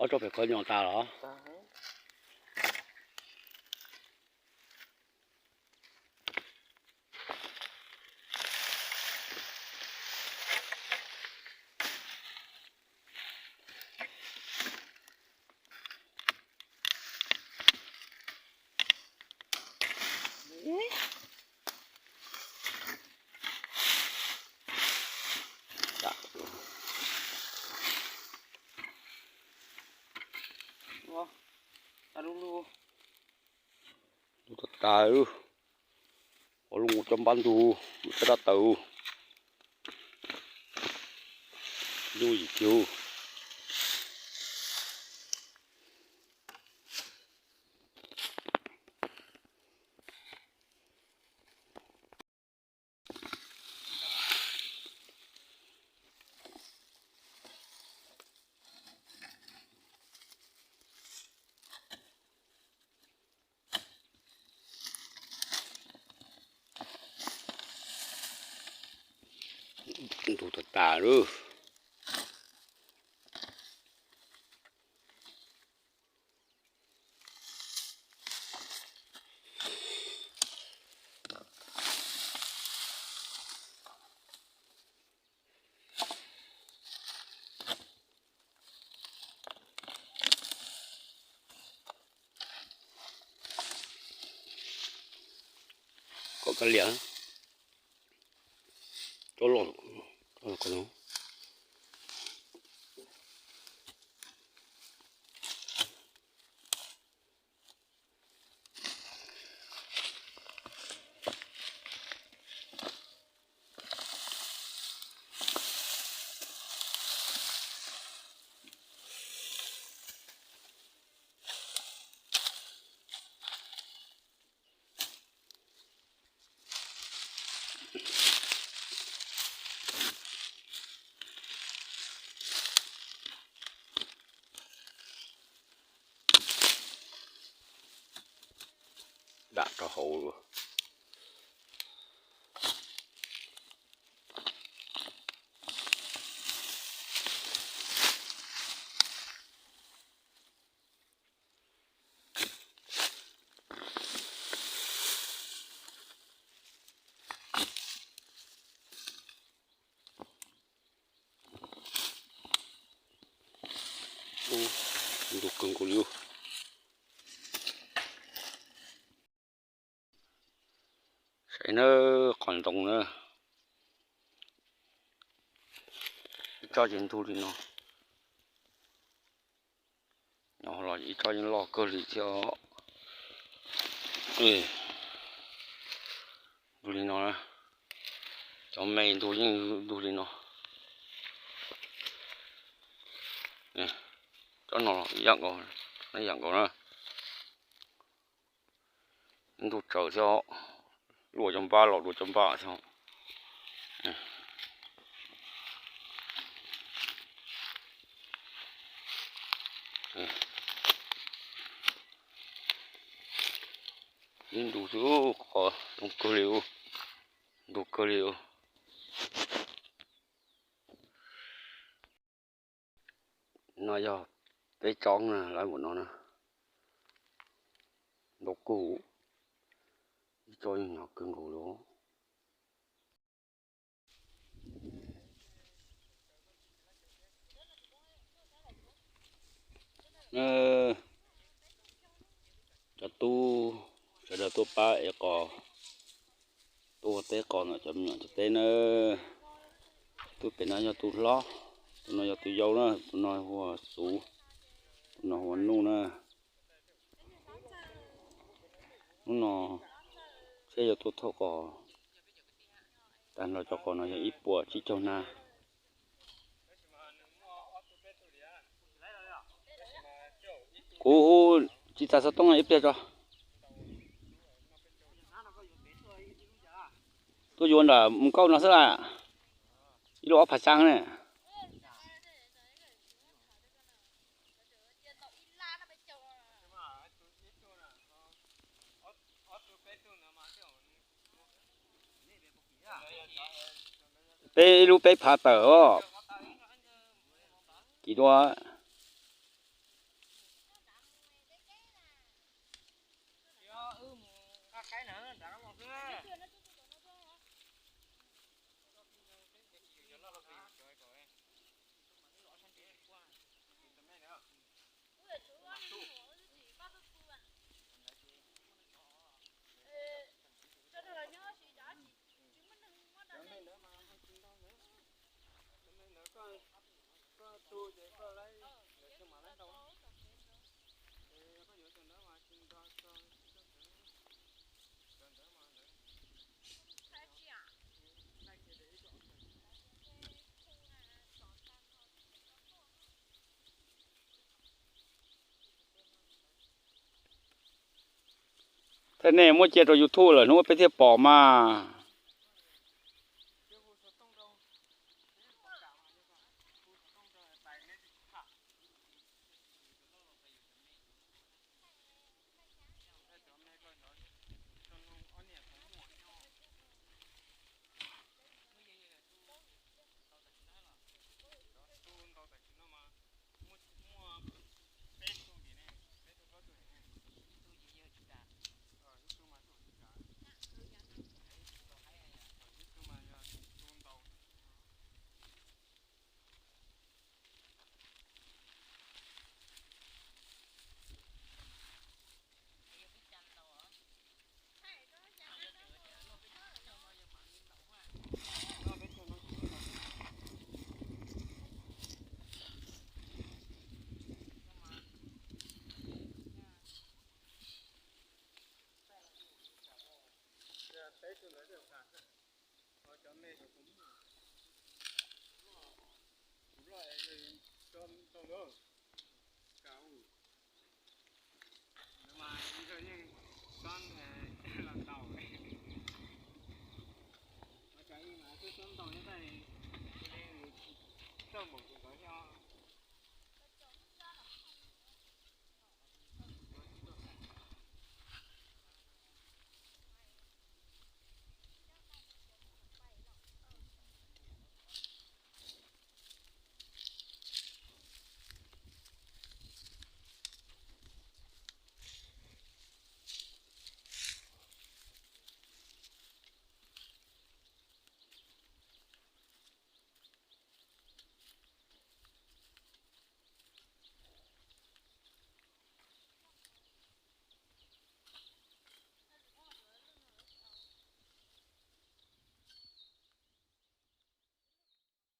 ở chỗ phải có nhọn ta đó. Tahu, kalau ngucap bantu, kita tahu, itu. Itu tahu. Có cái liếng, chỗ lộn, có nó. Đã cho hậu rồi. Đủ cưng của liu. Cái nó còn rộng nữa, cho chuyện thu thì nó nhỏ là chỉ cho những lò cơ thì cho thu thì nó cho mày thu những thu thì nó cho nó dạng của nó dạng của nó thu trở cho lùa trong ba lọ lùa trong ba cho nhưng đủ thứ có đủ cơ liệu nó do cái chón nè lại một nó nè đồ cũ cho nhỏ cưng cũ đó cho tu cho được tu ba có tu té còn ở chấm nhỏ cho té nó tu phải nói cho tu lo tu nói cho tu dâu đó tu nói hoa sú tu nói hoa nu nè nó sẽ cho tu thọ cỏ但係就可能有一波去做呢。cú chỉ ta sẽ tông ít biết cho tôi dùng là một câu nó sẽ là ít đó phải sang này bé lúc bé phá tờ kỳ đó thế này mua chơi rồi YouTube rồi nó phải tiếp bỏ mà Đúng rồi,